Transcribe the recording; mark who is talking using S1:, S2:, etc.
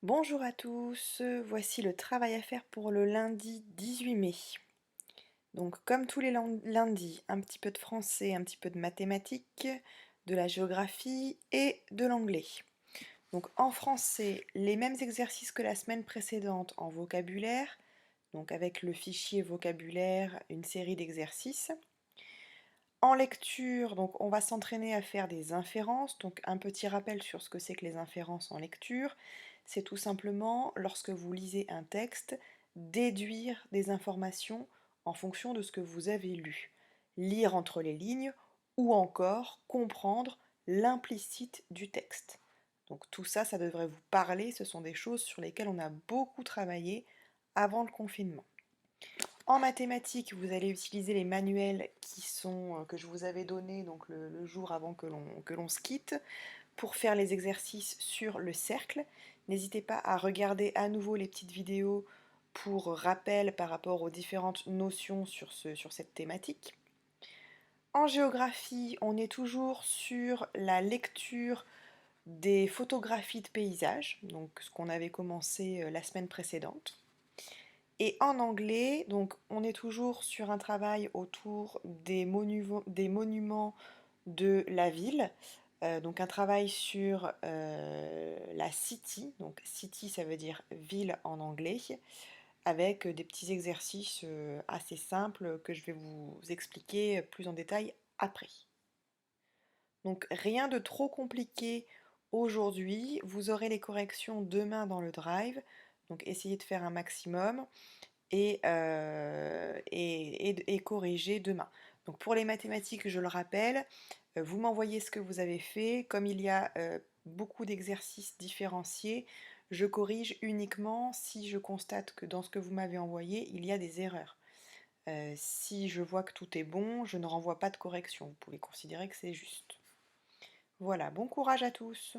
S1: Bonjour à tous, voici le travail à faire pour le lundi 18 mai. Donc comme tous les lundis, un petit peu de français, un petit peu de mathématiques, de la géographie et de l'anglais. Donc en français, les mêmes exercices que la semaine précédente en vocabulaire, donc avec le fichier vocabulaire, une série d'exercices. En lecture, donc on va s'entraîner à faire des inférences. Donc un petit rappel sur ce que c'est que les inférences en lecture. C'est tout simplement, lorsque vous lisez un texte, déduire des informations en fonction de ce que vous avez lu. Lire entre les lignes ou encore comprendre l'implicite du texte. Donc tout ça, ça devrait vous parler. Ce sont des choses sur lesquelles on a beaucoup travaillé avant le confinement. En mathématiques, vous allez utiliser les manuels que je vous avais donnés donc le jour avant que l'on se quitte pour faire les exercices sur le cercle. N'hésitez pas à regarder à nouveau les petites vidéos pour rappel par rapport aux différentes notions sur cette thématique. En géographie, on est toujours sur la lecture des photographies de paysages, donc ce qu'on avait commencé la semaine précédente. Et en anglais, donc on est toujours sur un travail autour des monuments de la ville. Donc un travail sur la city. Donc city, ça veut dire ville en anglais, avec des petits exercices assez simples que je vais vous expliquer plus en détail après. Donc rien de trop compliqué aujourd'hui. Vous aurez les corrections demain dans le drive. Donc essayez de faire un maximum et corriger demain. Donc pour les mathématiques, je le rappelle, vous m'envoyez ce que vous avez fait. Comme il y a beaucoup d'exercices différenciés, je corrige uniquement si je constate que dans ce que vous m'avez envoyé, il y a des erreurs. Si je vois que tout est bon, je ne renvoie pas de correction. Vous pouvez considérer que c'est juste. Voilà, bon courage à tous.